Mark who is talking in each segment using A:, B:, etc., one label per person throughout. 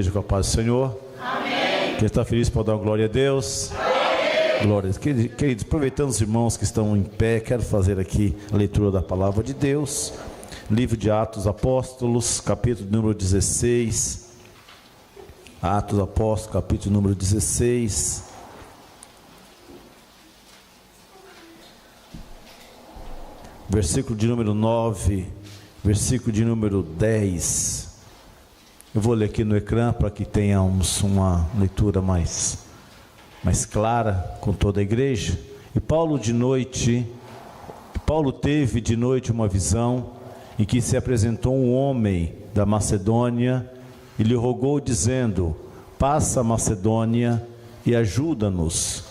A: igreja com a paz do Senhor. Amém. Quem está feliz pode dar uma glória a Deus. Amém. Glória. Queridos, aproveitando os irmãos que estão em pé, quero fazer aqui a leitura da palavra de Deus. Livro de Atos Apóstolos, capítulo número 16. Atos Apóstolos, capítulo número 16. Versículo de número 9, versículo de número 10. Eu vou ler aqui no ecrã para que tenhamos uma leitura mais clara com toda a igreja. E Paulo teve de noite uma visão em que se apresentou um homem da Macedônia e lhe rogou dizendo: passa a Macedônia e ajuda-nos.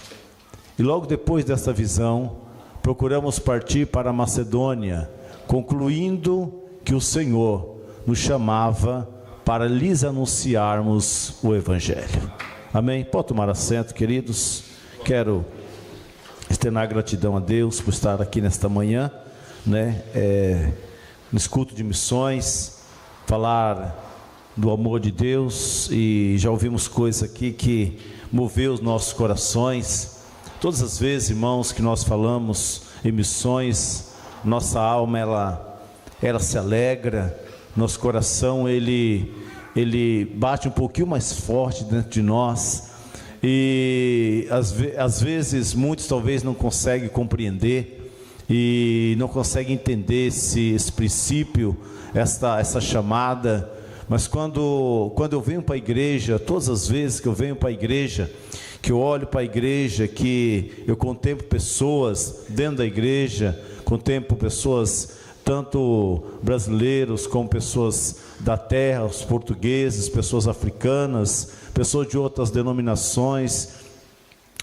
A: E logo depois dessa visão, procuramos partir para a Macedônia, concluindo que o Senhor nos chamava para lhes anunciarmos o Evangelho. Amém? Pode tomar assento, queridos. Quero externar gratidão a Deus por estar aqui nesta manhã, no culto de missões, falar do amor de Deus. E já ouvimos coisas aqui que moveu os nossos corações. Todas as vezes, irmãos, que nós falamos em missões, nossa alma ela se alegra, nosso coração ele bate um pouquinho mais forte dentro de nós. E às vezes muitos talvez não conseguem compreender e não conseguem entender esse princípio, essa chamada. Mas quando eu venho para a igreja, todas as vezes que eu venho para a igreja, que eu olho para a igreja, que eu contemplo pessoas dentro da igreja, contemplo pessoas tanto brasileiros como pessoas da terra, os portugueses, pessoas africanas, pessoas de outras denominações,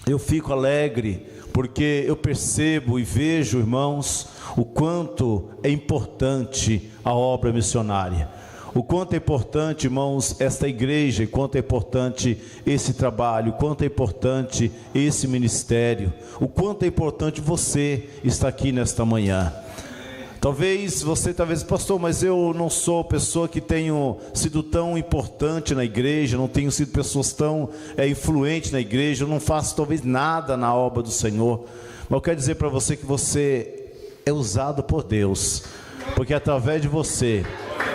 A: eu fico alegre, porque eu percebo e vejo, irmãos, o quanto é importante a obra missionária. O quanto é importante, irmãos, esta igreja, o quanto é importante esse trabalho, o quanto é importante esse ministério, o quanto é importante você estar aqui nesta manhã. Talvez você, pastor, mas eu não sou pessoa que tenho sido tão importante na igreja, não tenho sido pessoas tão influentes na igreja, eu não faço talvez nada na obra do Senhor. Mas eu quero dizer para você que você é usado por Deus, porque através de você,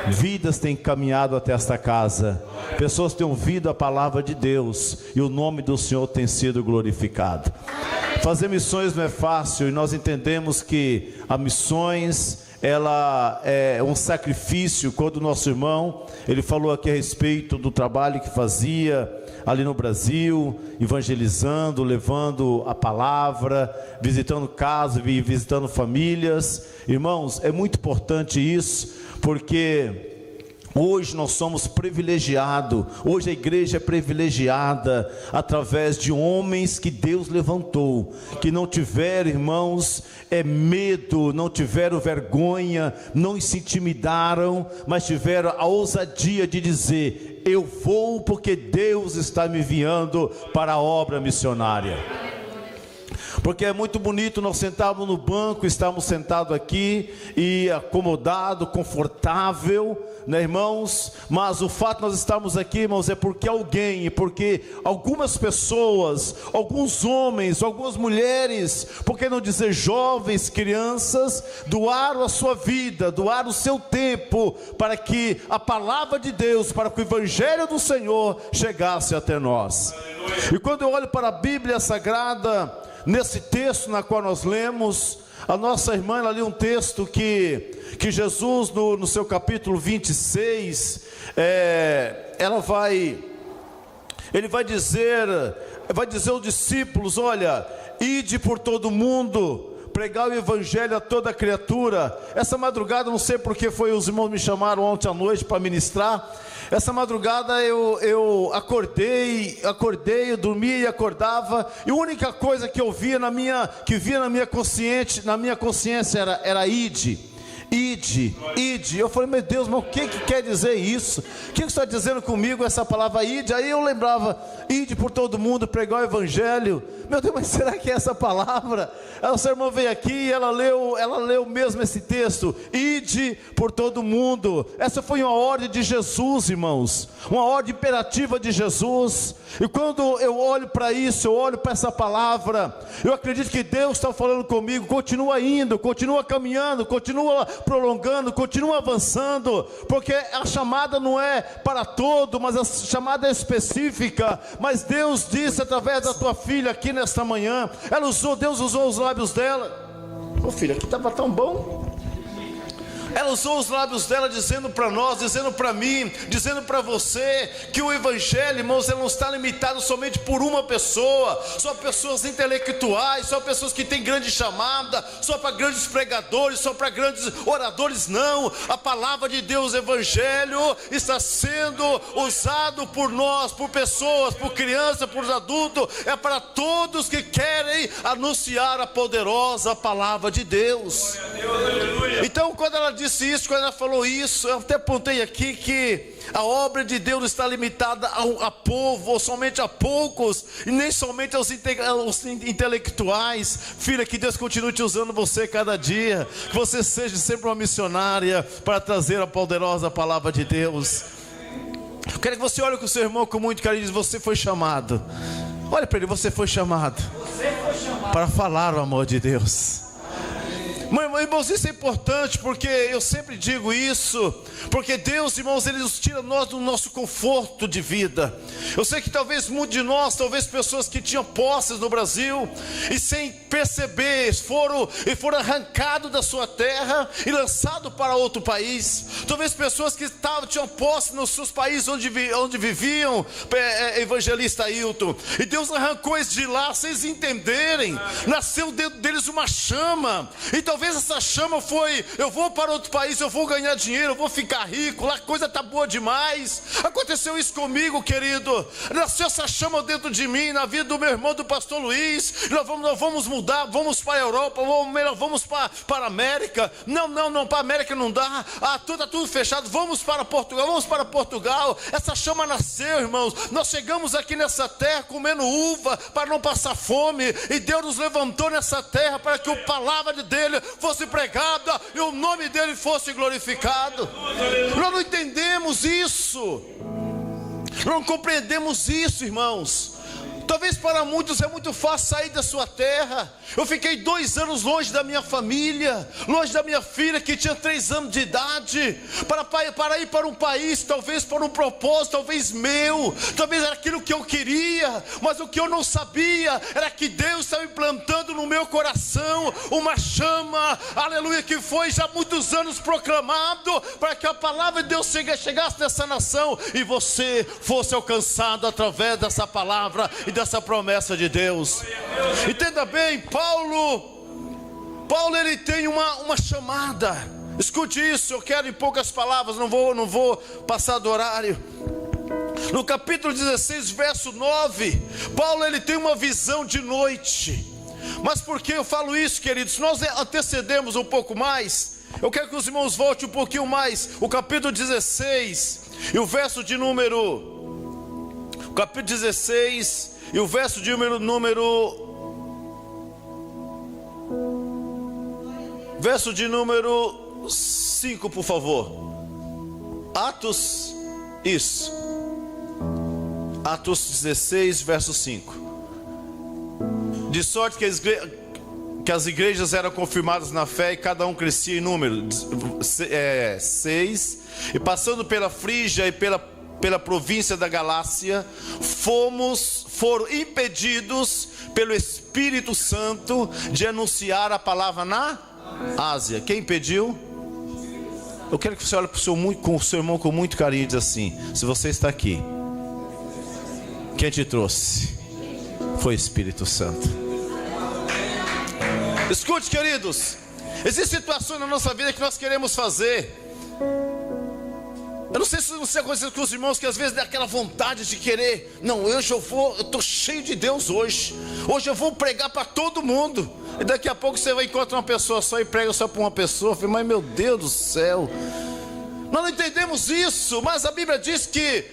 A: vidas têm caminhado até esta casa, pessoas têm ouvido a palavra de Deus e o nome do Senhor tem sido glorificado. Fazer missões não é fácil, e nós entendemos que a missões ela é um sacrifício. Quando o nosso irmão ele falou aqui a respeito do trabalho que fazia ali no Brasil, evangelizando, levando a palavra, visitando casas, visitando famílias, irmãos, é muito importante isso, porque hoje nós somos privilegiados, hoje a igreja é privilegiada através de homens que Deus levantou, que não tiveram, irmãos, medo, não tiveram vergonha, não se intimidaram, mas tiveram a ousadia de dizer: eu vou porque Deus está me enviando para a obra missionária. Porque é muito bonito nós sentarmos no banco, estamos sentados aqui e acomodado, confortável, né, irmãos? Mas o fato de nós estarmos aqui, irmãos, é porque porque algumas pessoas, alguns homens, algumas mulheres, por que não dizer jovens, crianças, doaram a sua vida, doaram o seu tempo para que a palavra de Deus, para que o evangelho do Senhor chegasse até nós. E quando eu olho para a Bíblia Sagrada, nesse texto na qual nós lemos, a nossa irmã ela lê um texto que Jesus no seu capítulo 26, ele vai dizer aos discípulos: olha, ide por todo o mundo, pregar o evangelho a toda criatura. Essa madrugada, não sei porque os irmãos me chamaram ontem à noite para ministrar. Essa madrugada eu acordei, eu dormia e acordava, e a única coisa que eu via na minha consciência era ide, ide, ide. Eu falei, meu Deus, mas o que quer dizer isso? O que está dizendo comigo essa palavra ide? Aí eu lembrava, ide por todo mundo, pregar o evangelho. Meu Deus, mas será que é essa palavra? Aí o seu irmão veio aqui e ela leu mesmo esse texto, ide por todo mundo. Essa foi uma ordem de Jesus, irmãos, uma ordem imperativa de Jesus. E quando eu olho para isso, eu olho para essa palavra, eu acredito que Deus está falando comigo, continua indo, continua caminhando, continua prolongando, continua avançando, porque a chamada não é para todo, mas a chamada é específica. Mas Deus disse através da tua filha aqui nesta manhã, Deus usou os lábios dela. Ô filha, aqui estava tão bom. Ela usou os lábios dela dizendo para nós, dizendo para mim, dizendo para você, que o evangelho, irmãos, ele não está limitado somente por uma pessoa, só pessoas intelectuais, só pessoas que têm grande chamada, só para grandes pregadores, só para grandes oradores. Não, a palavra de Deus, evangelho, está sendo usado por nós, por pessoas, por crianças, por adultos, é para todos que querem anunciar a poderosa palavra de Deus. Então, quando ela disse isso, quando ela falou isso, eu até apontei aqui que a obra de Deus não está limitada a povo, ou somente a poucos, e nem somente aos intelectuais. Filha, que Deus continue te usando você cada dia, que você seja sempre uma missionária para trazer a poderosa palavra de Deus. Eu quero que você olhe com o seu irmão com muito carinho e diz: você foi chamado. Olha para ele, você foi chamado para falar o amor de Deus. Irmãos, isso é importante, porque eu sempre digo isso, porque Deus, irmãos, Ele nos tira nós do nosso conforto de vida. Eu sei que talvez muitos de nós, talvez pessoas que tinham posses no Brasil, e sem perceber, foram arrancados da sua terra e lançados para outro país. Talvez pessoas que tinham posse nos seus países onde viviam, evangelista Ailton, e Deus arrancou eles de lá sem eles entenderem. Nasceu dentro deles uma chama, e talvez essa chama foi: eu vou para outro país, eu vou ganhar dinheiro, eu vou ficar rico, lá a coisa está boa demais. Aconteceu isso comigo, querido. Nasceu essa chama dentro de mim, na vida do meu irmão, do pastor Luiz. Nós vamos mudar, vamos para a Europa, vamos para a América. Não, para a América não dá, está tudo fechado, vamos para Portugal. Essa chama nasceu, irmãos. Nós chegamos aqui nessa terra comendo uva para não passar fome, e Deus nos levantou nessa terra para que a palavra dele fosse pregada e o nome dele fosse glorificado. Nós não entendemos isso, não compreendemos isso, irmãos. Talvez para muitos é muito fácil sair da sua terra. Eu fiquei 2 anos longe da minha família, longe da minha filha que tinha 3 anos de idade, para ir para um país, talvez para um propósito, talvez meu, talvez era aquilo que eu queria, mas o que eu não sabia era que Deus estava implantando no meu coração uma chama, aleluia, que foi já há muitos anos proclamado, para que a palavra de Deus chegasse nessa nação, e você fosse alcançado através dessa palavra e dessa promessa de Deus. Entenda bem, Paulo ele tem uma chamada. Escute isso, eu quero em poucas palavras, não vou passar do horário. No capítulo 16, verso 9, Paulo ele tem uma visão de noite. Mas por que eu falo isso, queridos? Se nós antecedemos um pouco mais, eu quero que os irmãos voltem um pouquinho mais. O capítulo 16 e o verso de número... O capítulo 16 e o verso de verso de número 5, por favor. Atos 16, verso 5. De sorte que as igrejas eram confirmadas na fé, e cada um crescia em número. 6. E passando pela Frígia e pela província da Galácia, foram impedidos pelo Espírito Santo de anunciar a palavra na Ásia. Quem impediu? Eu quero que você olhe com o seu irmão com muito carinho e diz assim: se você está aqui, quem te trouxe foi o Espírito Santo. Escute, queridos, existem situações na nossa vida que nós queremos fazer,
B: Eu não sei se você aconteceu com os irmãos que às vezes dá aquela vontade de querer. Não, hoje eu estou cheio de Deus hoje. Hoje eu vou pregar para todo mundo. E daqui a pouco você vai encontrar uma pessoa só e prega só para uma pessoa. Mas meu Deus do céu, nós não entendemos isso. Mas a Bíblia diz que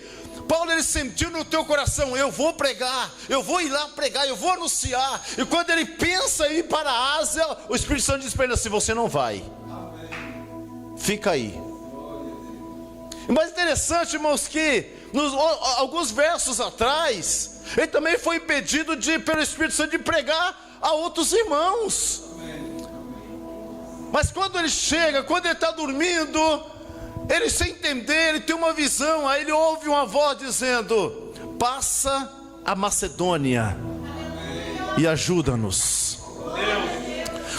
B: Paulo, ele sentiu no teu coração: eu vou pregar, eu vou ir lá pregar, eu vou anunciar. E quando ele pensa em ir para a Ásia, o Espírito Santo diz para ele assim: você não vai, fica aí. Mas interessante, irmãos, que alguns versos atrás, ele também foi impedido pelo Espírito Santo de pregar a outros irmãos. Mas quando ele chega, quando ele está dormindo, ele sem entender, ele tem uma visão. Aí ele ouve uma voz dizendo: passa a Macedônia e ajuda-nos.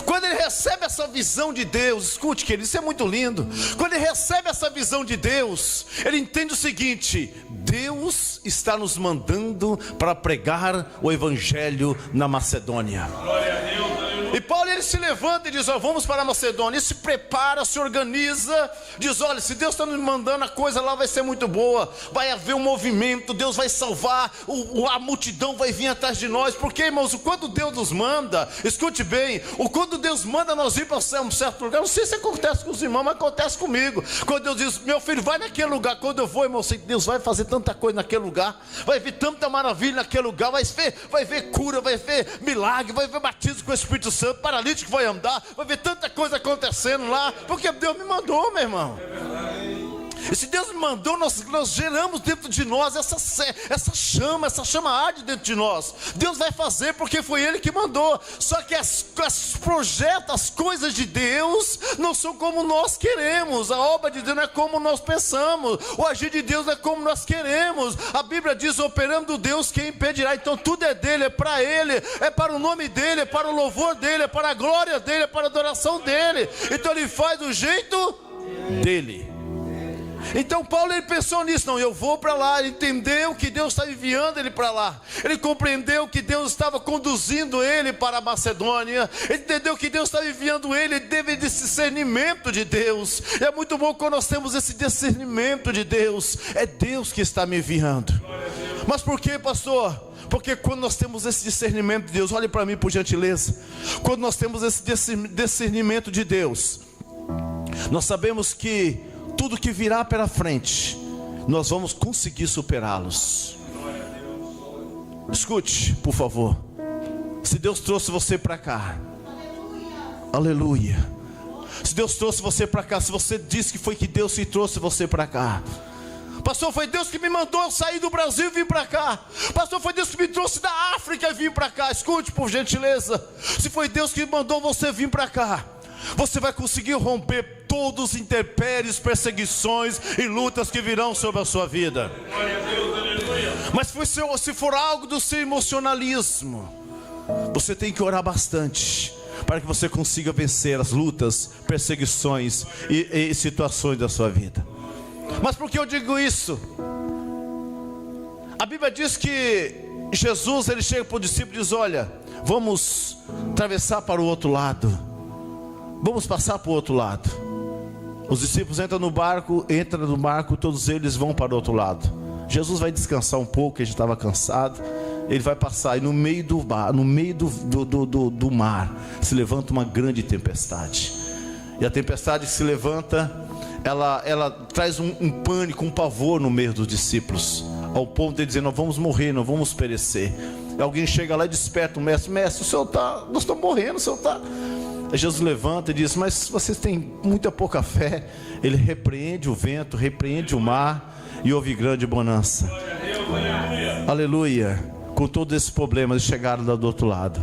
B: Quando ele recebe essa visão de Deus, escute, querido, isso é muito lindo. Quando ele recebe essa visão de Deus, ele entende o seguinte: Deus está nos mandando para pregar o Evangelho na Macedônia. Glória a Deus. E Paulo, ele se levanta e diz: ó, vamos para a Macedônia. Ele se prepara, se organiza, diz: olha, se Deus está nos mandando, a coisa lá vai ser muito boa. Vai haver um movimento, Deus vai salvar, a multidão vai vir atrás de nós. Porque, irmãos, quando Deus nos manda, escute bem, quando Deus manda nós ir para um certo lugar, não sei se acontece com os irmãos, mas acontece comigo. Quando Deus diz: meu filho, vai naquele lugar. Quando eu vou, irmão, sei que Deus vai fazer tanta coisa naquele lugar, vai ver tanta maravilha naquele lugar, vai ver cura, vai ver milagre, vai ver batismo com o Espírito Santo, paralítico vai andar, vai ver tanta coisa acontecendo lá, porque Deus me mandou, meu irmão. E se Deus me mandou, nós geramos dentro de nós essa chama arde dentro de nós. Deus vai fazer porque foi Ele que mandou. Só que as coisas de Deus não são como nós queremos. A obra de Deus não é como nós pensamos. O agir de Deus não é como nós queremos. A Bíblia diz: operando Deus, quem impedirá? Então tudo é dele, é para Ele, é para o nome dele, é para o louvor dele, é para a glória dele, é para a adoração dele. Então Ele faz do jeito dele. Então Paulo, ele pensou nisso: não, eu vou para lá. Ele entendeu que Deus está enviando ele para lá. Ele compreendeu que Deus estava conduzindo ele para a Macedônia. Ele entendeu que Deus estava enviando ele. Ele teve esse discernimento de Deus. E é muito bom quando nós temos esse discernimento de Deus. É Deus que está me enviando. Mas por quê, pastor? Porque quando nós temos esse discernimento de Deus, olhe para mim por gentileza. Quando nós temos esse discernimento de Deus, nós sabemos que tudo que virá pela frente, nós vamos conseguir superá-los. Escute, por favor. Se Deus trouxe você para cá, aleluia. Se Deus trouxe você para cá, se você disse que foi que Deus se trouxe você para cá, pastor, foi Deus que me mandou eu sair do Brasil e vir para cá. Pastor, foi Deus que me trouxe da África e vir para cá. Escute, por gentileza. Se foi Deus que mandou você vir para cá, você vai conseguir romper todos os intempéries, perseguições e lutas que virão sobre a sua vida. Mas se for algo do seu emocionalismo, você tem que orar bastante para que você consiga vencer as lutas, perseguições e situações da sua vida. Mas por que eu digo isso? A Bíblia diz que Jesus, ele chega para o discípulo e diz: olha, vamos atravessar para o outro lado. Vamos passar para o outro lado. Os discípulos entram no barco, todos eles vão para o outro lado. Jesus vai descansar um pouco, ele já estava cansado. Ele vai passar e no meio do mar se levanta uma grande tempestade. E a tempestade que se levanta, ela traz um pânico, um pavor no meio dos discípulos, ao ponto de dizer: nós vamos morrer, nós vamos perecer. E alguém chega lá e desperta o mestre: mestre, nós estamos morrendo, o senhor está... Aí Jesus levanta e diz: mas vocês têm muita pouca fé. Ele repreende o vento, repreende o mar, e houve grande bonança. Aleluia. Com todos esses problemas, eles chegaram do outro lado.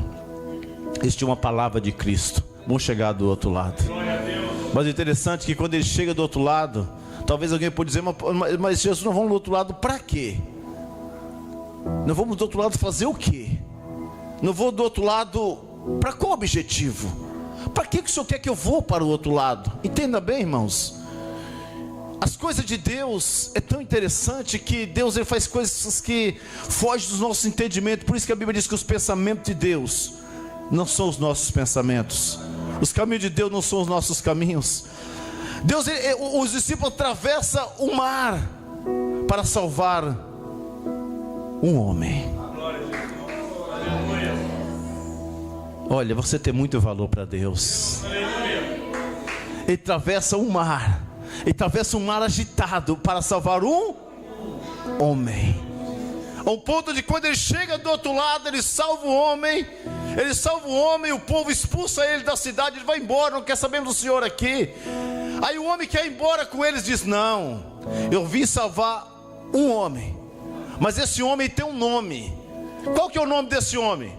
B: Eles tinham uma palavra de Cristo, vão chegar do outro lado. Mas é interessante que quando ele chega do outro lado, talvez alguém pode dizer: mas Jesus, nós vamos do outro lado para quê? Nós vamos do outro lado fazer o quê? Não vou do outro lado para qual objetivo? Para que o Senhor quer que eu vou para o outro lado? Entenda bem, irmãos. As coisas de Deus é tão interessante que Deus, ele faz coisas que fogem dos nossos entendimentos. Por isso que a Bíblia diz que os pensamentos de Deus não são os nossos pensamentos. Os caminhos de Deus não são os nossos caminhos. Os discípulos atravessam o mar para salvar um homem. Olha, você tem muito valor para Deus. Ele atravessa um mar. Ele atravessa um mar agitado para salvar um homem. Ao ponto de quando ele chega do outro lado, ele salva o homem. Ele salva o homem, o povo expulsa ele da cidade. Ele vai embora, não quer saber do Senhor aqui. Aí o homem quer ir embora com eles, diz: não, eu vim salvar um homem, mas esse homem tem um nome. Qual que é o nome desse homem?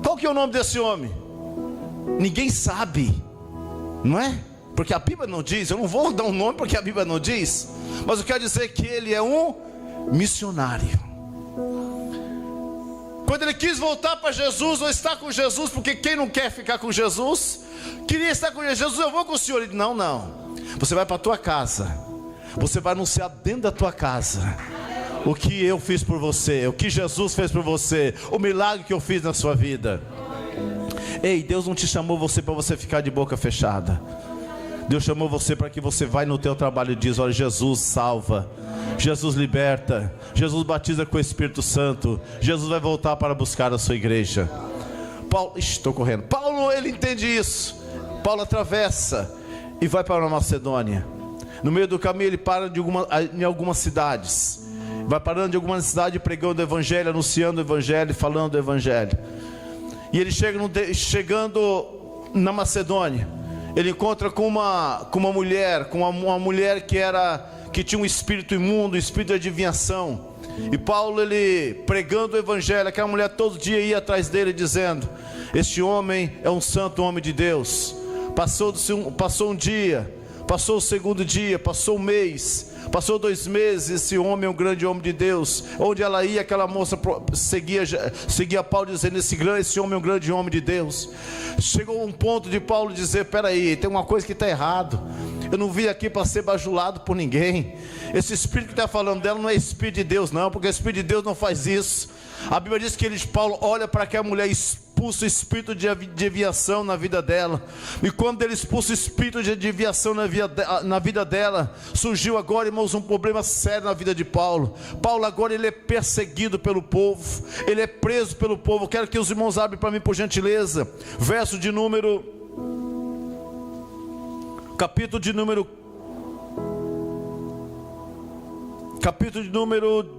B: Qual que é o nome desse homem? Ninguém sabe, não é? Porque a Bíblia não diz. Eu não vou dar um nome porque a Bíblia não diz, mas eu quero dizer que ele é um missionário. Quando ele quis voltar para Jesus, ou estar com Jesus, porque quem não quer ficar com Jesus, queria estar com Jesus. Eu vou com o Senhor. Ele disse: não, não, você vai para a tua casa, você vai anunciar dentro da tua casa o que eu fiz por você, o que Jesus fez por você, o milagre que eu fiz na sua vida. Ei, Deus não te chamou você para você ficar de boca fechada. Deus chamou você para que você vai no teu trabalho e diz: olha, Jesus salva, Jesus liberta, Jesus batiza com o Espírito Santo, Jesus vai voltar para buscar a sua igreja. Estou correndo. Paulo, ele entende isso. Paulo atravessa e vai para a Macedônia. No meio do caminho ele para em algumas cidades. Vai parando em algumas cidades, pregando o Evangelho, anunciando o Evangelho, falando do Evangelho. E ele chegando na Macedônia, ele encontra com uma mulher, uma mulher que tinha um espírito imundo, um espírito de adivinhação. E Paulo, ele pregando o Evangelho, aquela mulher todo dia ia atrás dele dizendo: este homem é um santo homem de Deus. Passou um dia, passou o segundo dia, passou um mês, passou 2 meses. Esse homem é um grande homem de Deus. Onde ela ia, aquela moça seguia Paulo dizendo: esse homem é um grande homem de Deus. Chegou um ponto de Paulo dizer: peraí, tem uma coisa que está errado. Eu não vim aqui para ser bajulado por ninguém. Esse espírito que está falando dela não é espírito de Deus, não, porque o espírito de Deus não faz isso. A Bíblia diz que Paulo olha para aquela mulher, expulsa o espírito de adivinhação na vida dela. E quando ele expulsa o espírito de adivinhação na vida dela, surgiu agora, irmãos, um problema sério na vida de Paulo. Paulo agora ele é perseguido pelo povo, ele é preso pelo povo. Quero que os irmãos abrem para mim, por gentileza, verso de número, capítulo de número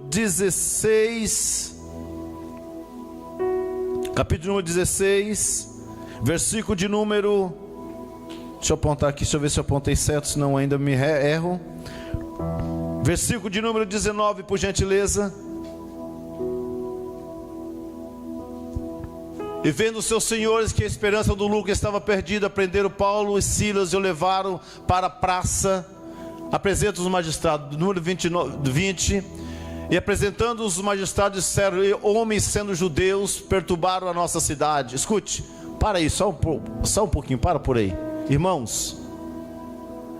B: 16, capítulo número 16, versículo de número, deixa eu apontar aqui, deixa eu ver se eu apontei certo, senão ainda me erro. Versículo de número 19, por gentileza. E vendo os seus senhores que a esperança do lucro estava perdida, prenderam Paulo e Silas e o levaram para a praça. Apresenta os magistrados, número 20. E apresentando os magistrados, disseram: homens sendo judeus, perturbaram a nossa cidade. Escute, para aí, só um pouquinho, para por aí. Irmãos,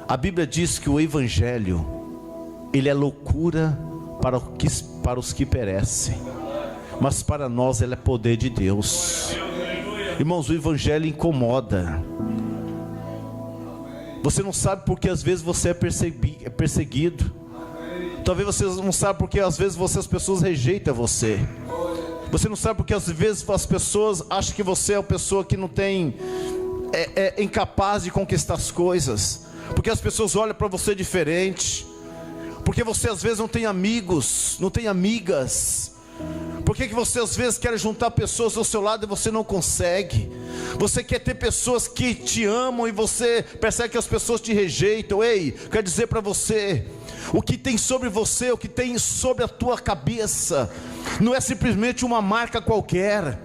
B: a Bíblia diz que o Evangelho, ele é loucura para os que perecem, mas para nós ele é poder de Deus. Irmãos, o Evangelho incomoda. Você não sabe porque às vezes você é perseguido. Talvez você não saiba porque às vezes as pessoas rejeitam você. Você não sabe porque às vezes as pessoas acham que você é uma pessoa que não tem, é incapaz de conquistar as coisas. Porque as pessoas olham para você diferente. Porque você às vezes não tem amigos, não tem amigas. Por que você às vezes quer juntar pessoas ao seu lado e você não consegue? Você quer ter pessoas que te amam e você percebe que as pessoas te rejeitam. Ei, quero dizer para você, o que tem sobre você, o que tem sobre a tua cabeça, não é simplesmente uma marca qualquer.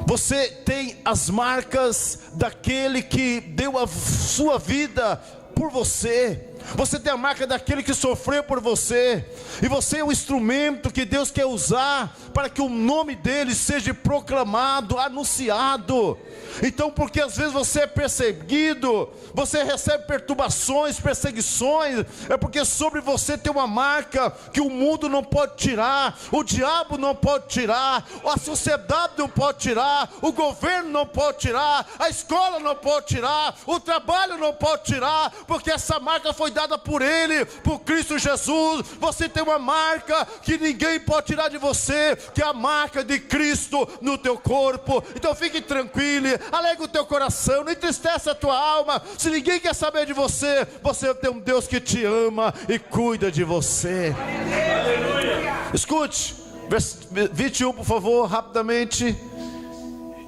B: Você tem as marcas daquele que deu a sua vida por você. Você tem a marca daquele que sofreu por você. E você é o instrumento que Deus quer usar para que o nome dele seja proclamado, anunciado. Então, porque às vezes você é perseguido, você recebe perturbações, perseguições, é porque sobre você tem uma marca que o mundo não pode tirar, o diabo não pode tirar, a sociedade não pode tirar, o governo não pode tirar, a escola não pode tirar, o trabalho não pode tirar, porque essa marca foi dada por ele, por Cristo Jesus. Você tem uma marca que ninguém pode tirar de você, que é a marca de Cristo no teu corpo. Então fique tranquilo, alegre o teu coração, não entristece a tua alma. Se ninguém quer saber de você, você tem um Deus que te ama e cuida de você. Aleluia. Escute, verso 21, por favor, rapidamente.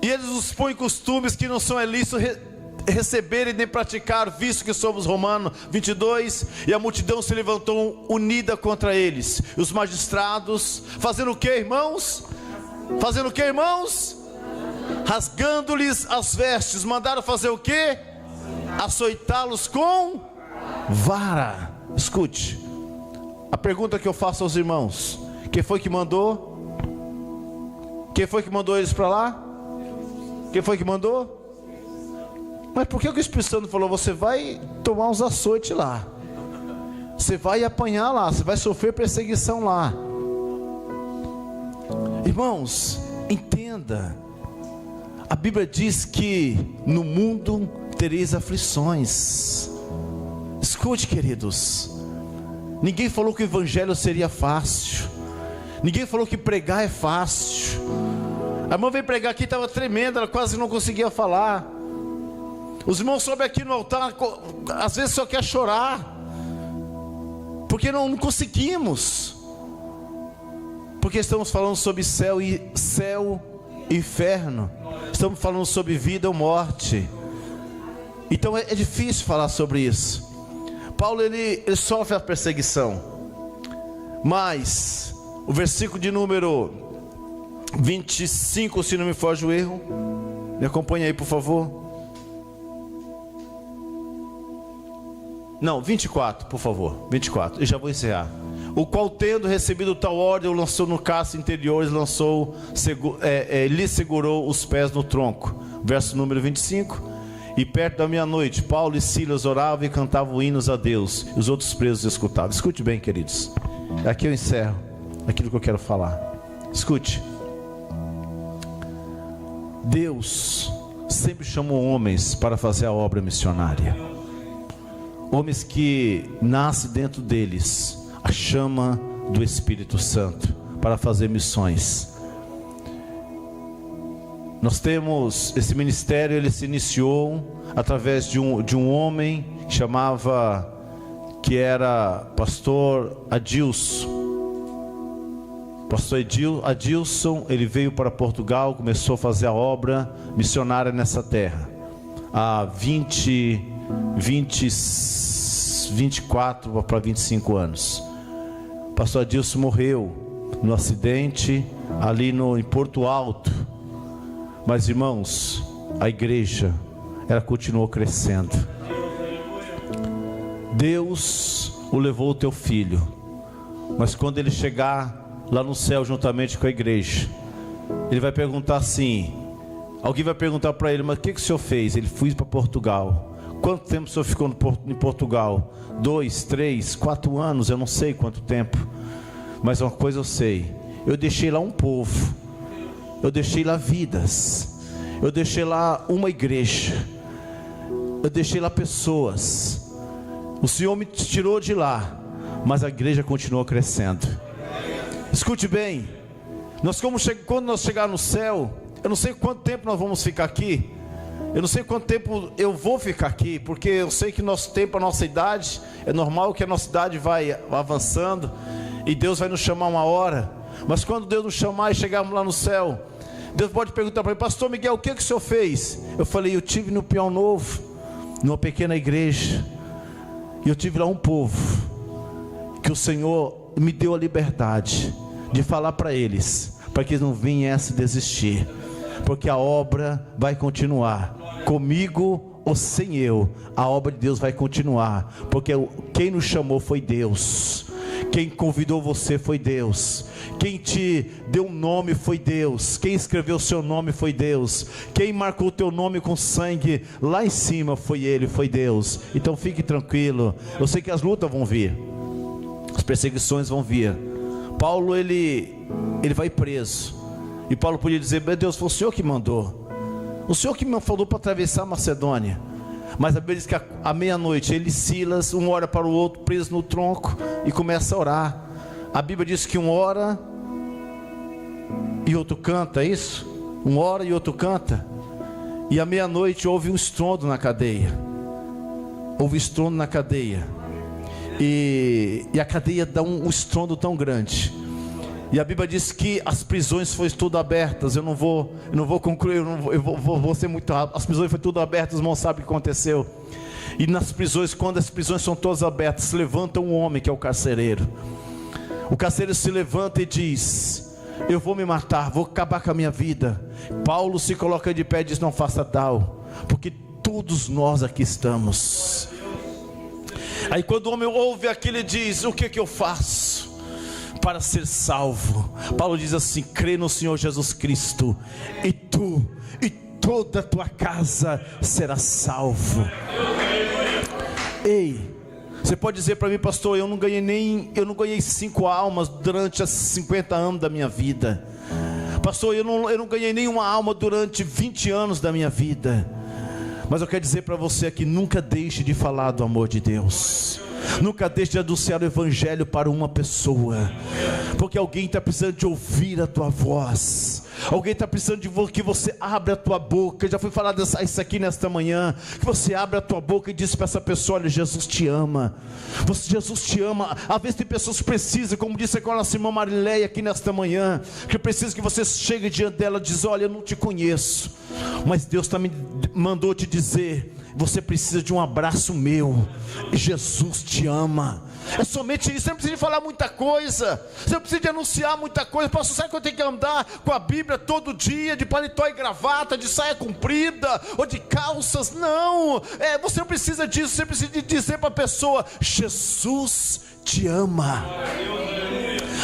B: E eles nos põem costumes que não são ilícitos receberem nem praticar, visto que somos romanos. 22. E a multidão se levantou unida contra eles. E os magistrados, fazendo o que, irmãos? Fazendo o que, irmãos? Rasgando-lhes as vestes, mandaram fazer o que? Açoitá-los com vara. Escute, a pergunta que eu faço aos irmãos: quem foi que mandou? Quem foi que mandou eles para lá? Quem foi que mandou? Mas por que o Espírito Santo falou: você vai tomar uns açoites lá, você vai apanhar lá, você vai sofrer perseguição lá? Irmãos, entenda, a Bíblia diz que no mundo tereis aflições. Escute, queridos, ninguém falou que o evangelho seria fácil, ninguém falou que pregar é fácil. A irmã veio pregar aqui, estava tremenda, ela quase não conseguia falar. Os irmãos sobem aqui no altar, às vezes só quer chorar, porque não conseguimos, porque estamos falando sobre céu e inferno, estamos falando sobre vida ou morte. Então é difícil falar sobre isso. Paulo ele sofre a perseguição, mas o versículo de número 25, se não me foge o erro, me acompanha aí, por favor. Não, 24, por favor, 24, eu já vou encerrar. O qual, tendo recebido tal ordem, o lançou no cárcere interior, lhe segurou os pés no tronco. Verso número 25. E perto da meia-noite, Paulo e Silas oravam e cantavam hinos a Deus, e os outros presos escutavam. Escute bem, queridos, aqui eu encerro aquilo que eu quero falar. Escute, Deus sempre chamou homens para fazer a obra missionária, homens que nasce dentro deles a chama do Espírito Santo para fazer missões. Nós temos esse ministério, ele se iniciou através de um homem que era pastor Adilson. Pastor Adilson, ele veio para Portugal, começou a fazer a obra missionária nessa terra há 24 para 25 anos. Pastor Adilson morreu no acidente ali em Porto Alto. Mas, irmãos, a igreja, ela continuou crescendo. Deus o levou o teu filho, mas quando ele chegar lá no céu juntamente com a igreja, ele vai perguntar assim, alguém vai perguntar para ele: mas o que o senhor fez? Ele: fui para Portugal. Quanto tempo o senhor ficou em Portugal? 2, 3, 4 anos, eu não sei quanto tempo, mas uma coisa eu sei: eu deixei lá um povo, eu deixei lá vidas, eu deixei lá uma igreja, eu deixei lá pessoas. O Senhor me tirou de lá, mas a igreja continuou crescendo. Escute bem, quando nós chegar no céu, eu não sei quanto tempo nós vamos ficar aqui, eu não sei quanto tempo eu vou ficar aqui, porque eu sei que nosso tempo, a nossa idade, é normal que a nossa idade vai avançando, e Deus vai nos chamar uma hora. Mas quando Deus nos chamar e chegarmos lá no céu, Deus pode perguntar para mim: pastor Miguel, o que o senhor fez? Eu falei: eu tive no Pião Novo, numa pequena igreja, e eu tive lá um povo, que o Senhor me deu a liberdade de falar para eles, para que eles não viessem desistir, porque a obra vai continuar, comigo
A: ou sem eu, a obra de Deus vai continuar, porque quem nos chamou foi Deus, quem convidou você foi Deus, quem te deu um nome foi Deus, quem escreveu o seu nome foi Deus, quem marcou o teu nome com sangue lá em cima foi Ele, foi Deus. Então fique tranquilo, eu sei que as lutas vão vir, as perseguições vão vir. Paulo ele vai preso, e Paulo podia dizer: meu Deus, foi o Senhor que mandou, o Senhor que me falou para atravessar a Macedônia. Mas a Bíblia diz que à meia-noite ele e Silas, um ora para o outro, preso no tronco, e começa a orar. A Bíblia diz que um ora e outro canta, é isso? Um ora e outro canta. E à meia-noite houve um estrondo na cadeia. Houve estrondo na cadeia. E a cadeia dá um estrondo tão grande. E a Bíblia diz que as prisões foram tudo abertas. Eu não vou concluir, eu vou ser muito rápido. As prisões foram tudo abertas, os irmãos sabem o que aconteceu. E nas prisões, quando as prisões são todas abertas, se levanta um homem que é o carcereiro. O carcereiro se levanta e diz: eu vou me matar, vou acabar com a minha vida. Paulo se coloca de pé e diz: não faça tal, porque todos nós aqui estamos. Aí quando o homem ouve aquilo, ele diz: o que eu faço para ser salvo? Paulo diz assim: crê no Senhor Jesus Cristo, e tu e toda a tua casa será salvo. Ei, você pode dizer para mim: pastor, eu não ganhei 5 almas durante esses 50 anos da minha vida. Pastor, eu não ganhei nenhuma alma durante 20 anos da minha vida. Mas eu quero dizer para você que nunca deixe de falar do amor de Deus. Nunca deixe de anunciar o Evangelho para uma pessoa, porque alguém está precisando de ouvir a tua voz. Alguém está precisando de que você abra a tua boca. Já foi falado isso aqui nesta manhã, que você abra a tua boca e diz para essa pessoa: olha, Jesus te ama. Jesus te ama. Às vezes tem pessoas que precisam, como disse agora a nossa irmã Marileia aqui nesta manhã, que precisa que você chegue diante dela e diz: olha, eu não te conheço, mas Deus também mandou te dizer: você precisa de um abraço meu. Jesus te ama. É somente isso. Você não precisa de falar muita coisa, você não precisa de anunciar muita coisa. Pastor, sabe que eu tenho que andar com a Bíblia todo dia, de paletó e gravata, de saia comprida ou de calças? Não, você não precisa disso. Você precisa de dizer para a pessoa: Jesus te ama.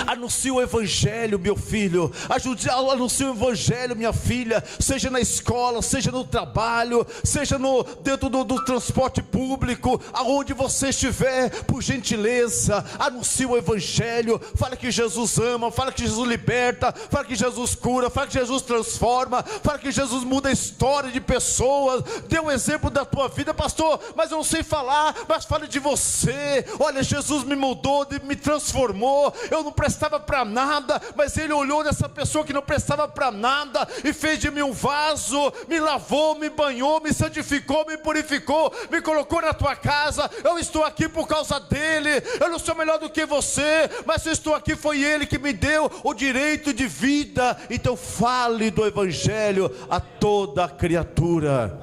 A: Anuncie o Evangelho, meu filho. Anuncie o Evangelho, minha filha. Seja na escola, seja no trabalho, seja dentro do transporte público, aonde você estiver, por gentileza, anuncie o Evangelho. Fala que Jesus ama, fala que Jesus liberta, fala que Jesus cura, fala que Jesus transforma, fala que Jesus muda a história de pessoas. Dê um exemplo da tua vida. Pastor, mas eu não sei falar. Mas fale de você. Olha, Jesus me mudou, me transformou. Eu não prestava para nada, mas Ele olhou nessa pessoa que não prestava para nada e fez de mim um vaso, me lavou, me banhou, me santificou, me purificou, me colocou na tua casa. Eu estou aqui por causa dEle. Eu não sou melhor do que você, mas eu estou aqui, foi Ele que me deu o direito de vida. Então fale do Evangelho a toda criatura.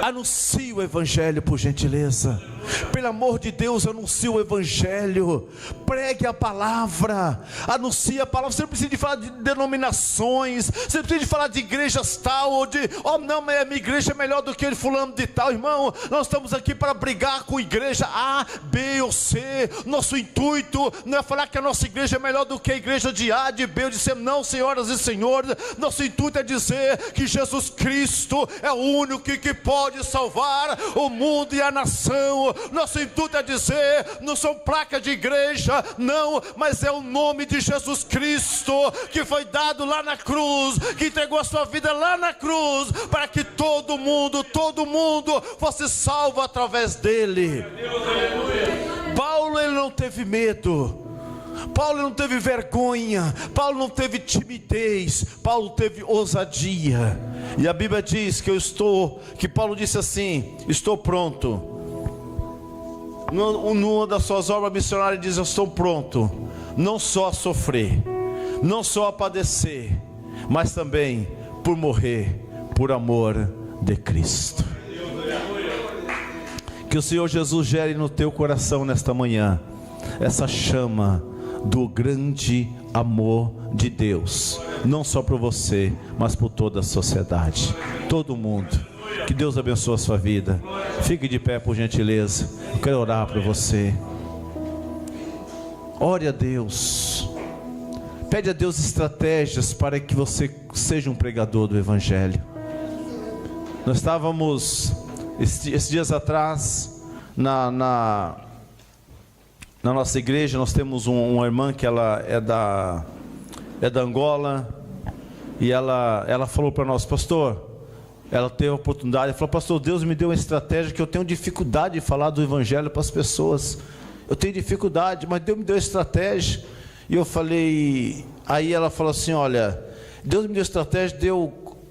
A: Anuncie o Evangelho, por gentileza. Pelo amor de Deus, anuncie o Evangelho. Pregue a palavra. Anuncie a palavra. Você não precisa de falar de denominações. Você não precisa de falar de igrejas tal, ou de, oh não, minha igreja é melhor do que ele fulano de tal. Irmão, nós estamos aqui para brigar com igreja A, B ou C. Nosso intuito não é falar que a nossa igreja é melhor do que a igreja de A, de B ou de C. Não, senhoras e senhores. Nosso intuito é dizer que Jesus Cristo é o único que pode salvar o mundo e a nação. Nosso intuito é dizer, não são placas de igreja, não, mas é o nome de Jesus Cristo, que foi dado lá na cruz, que entregou a sua vida lá na cruz, para que todo mundo fosse salvo através dele. Paulo, ele não teve medo. Paulo não teve vergonha, Paulo não teve timidez, Paulo teve ousadia. E a Bíblia diz que Paulo disse assim: estou pronto. Numa das suas obras missionárias diz: eu estou pronto, não só a sofrer, não só a padecer, mas também por morrer por amor de Cristo. Que o Senhor Jesus gere no teu coração nesta manhã essa chama do grande amor de Deus, não só para você, mas por toda a sociedade, todo mundo. Que Deus abençoe a sua vida. Fique de pé, por gentileza. Eu quero orar para você. Ore a Deus. Pede a Deus estratégias para que você seja um pregador do Evangelho. Nós estávamos, esses dias atrás, na nossa igreja. Nós temos uma irmã que ela é da Angola. E ela falou para nós: pastor, ela teve a oportunidade, ela falou: pastor, Deus me deu uma estratégia que eu tenho dificuldade de falar do Evangelho para as pessoas. Eu tenho dificuldade, mas Deus me deu estratégia. E eu falei, aí ela falou assim: olha, Deus me deu estratégia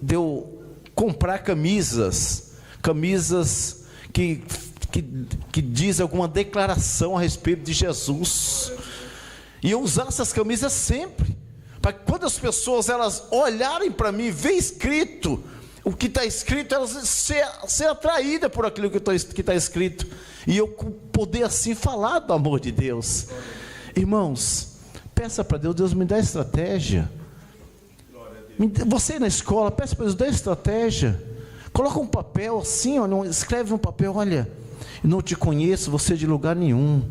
A: de eu comprar camisas que diz alguma declaração a respeito de Jesus, e eu usar essas camisas sempre, para que quando as pessoas elas olharem para mim, ver escrito o que está escrito, elas ser atraídas por aquilo que está escrito, e eu poder assim falar do amor de Deus. Irmãos, peça para Deus: Deus me dá estratégia. Você na escola, peça para Deus: dá estratégia. Coloca um papel assim, olha, escreve no papel: olha, eu não te conheço, você de lugar nenhum,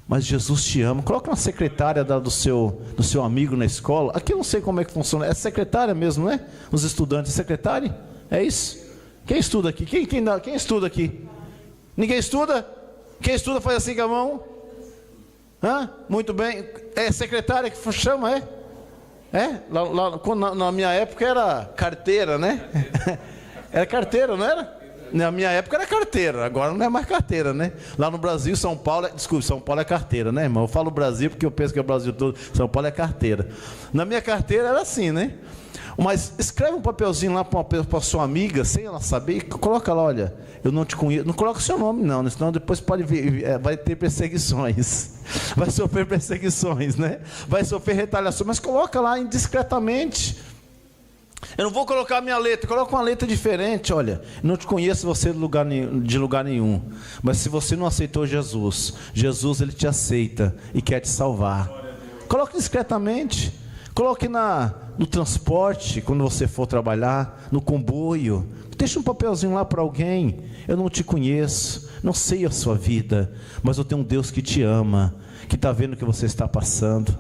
A: mas Jesus te ama. Coloca uma secretária do seu amigo na escola. Aqui eu não sei como é que funciona. É secretária mesmo, não é? Os estudantes, secretária? É isso? Quem estuda aqui? Quem estuda aqui? Ninguém estuda? Quem estuda faz assim com a mão? Hã? Muito bem. É secretária que chama, é? É? Na minha época era carteira, né? Era carteira, não era? Na minha época era carteira, agora não é mais carteira, né? Lá no Brasil, São Paulo, São Paulo é carteira, né, irmão? Eu falo Brasil porque eu penso que é o Brasil todo. São Paulo é carteira. Na minha carteira era assim, né? Mas escreve um papelzinho lá para sua amiga, sem ela saber, coloca lá: olha, eu não te conheço. Não coloca o seu nome não, senão depois pode vir, vai ter perseguições. Vai sofrer perseguições, né? Vai sofrer retaliação, mas coloca lá indiscretamente. Eu não vou colocar a minha letra, coloca uma letra diferente: olha, não te conheço você de lugar nenhum, mas se você não aceitou Jesus, ele te aceita e quer te salvar. Coloque discretamente. Coloque no transporte, quando você for trabalhar, no comboio. Deixa um papelzinho lá para alguém: eu não te conheço, não sei a sua vida, mas eu tenho um Deus que te ama, que está vendo o que você está passando.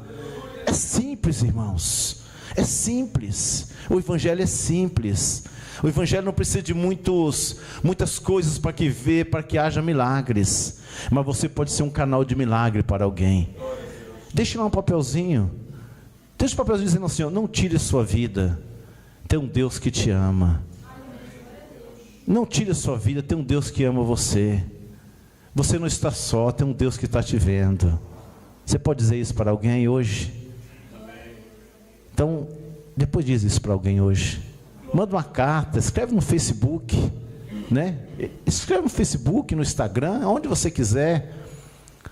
A: É simples, irmãos. É simples. O Evangelho é simples. O Evangelho não precisa de muitas coisas para que haja milagres. Mas você pode ser um canal de milagre para alguém. Deixe lá um papelzinho. Deixa o papelzinho dizendo assim: não tire a sua vida, tem um Deus que te ama. Não tire a sua vida, tem um Deus que ama você. Você não está só, tem um Deus que está te vendo. Você pode dizer isso para alguém hoje? Então, depois diz isso para alguém hoje. Manda uma carta, escreve no Facebook, né? Escreve no Facebook, no Instagram, onde você quiser.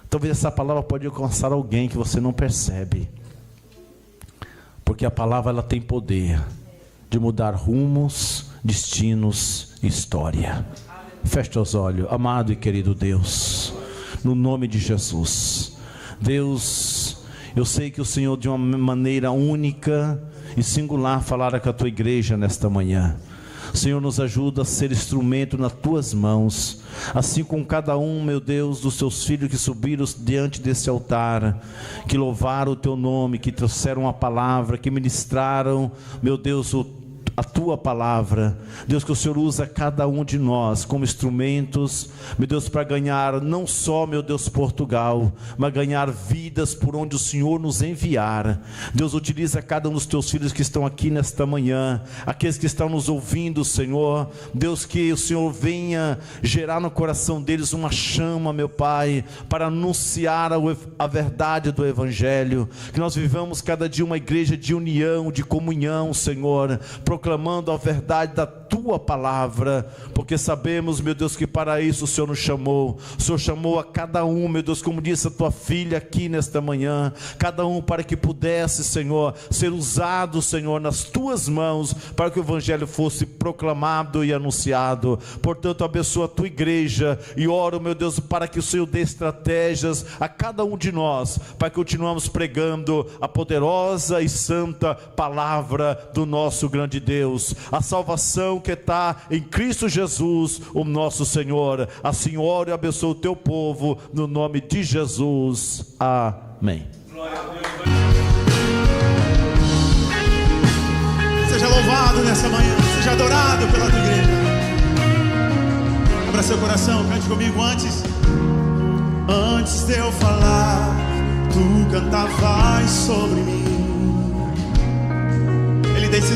A: Talvez essa palavra pode alcançar alguém que você não percebe. Porque a palavra ela tem poder de mudar rumos, destinos e história. Feche os olhos, amado e querido Deus, no nome de Jesus. Deus, eu sei que o Senhor de uma maneira única e singular falara com a tua igreja nesta manhã. Senhor, nos ajuda a ser instrumento nas tuas mãos, assim como cada um, meu Deus, dos teus filhos que subiram diante desse altar, que louvaram o teu nome, que trouxeram a palavra, que ministraram, meu Deus, a tua palavra. Deus, que o Senhor usa cada um de nós como instrumentos, meu Deus, para ganhar não só, meu Deus, Portugal, mas ganhar vidas por onde o Senhor nos enviar. Deus, utiliza cada um dos teus filhos que estão aqui nesta manhã, aqueles que estão nos ouvindo, Senhor. Deus, que o Senhor venha gerar no coração deles uma chama, meu Pai, para anunciar a verdade do Evangelho, que nós vivamos cada dia uma igreja de união, de comunhão, Senhor, proclamando a verdade da tua palavra, porque sabemos, meu Deus, que para isso o Senhor nos chamou. O Senhor chamou a cada um, meu Deus, como disse a tua filha aqui nesta manhã, cada um para que pudesse, Senhor, ser usado, Senhor, nas tuas mãos, para que o Evangelho fosse proclamado e anunciado. Portanto, abençoa a tua igreja e oro, meu Deus, para que o Senhor dê estratégias a cada um de nós, para que continuemos pregando a poderosa e santa palavra do nosso grande Deus, a salvação que está em Cristo Jesus, o nosso Senhor. Assim oro e abençoo o teu povo, no nome de Jesus. Amém.
C: Seja louvado nessa manhã, seja adorado pela tua igreja. Abra seu coração, cante comigo antes de eu falar, tu cantavas sobre mim. Ele tem sido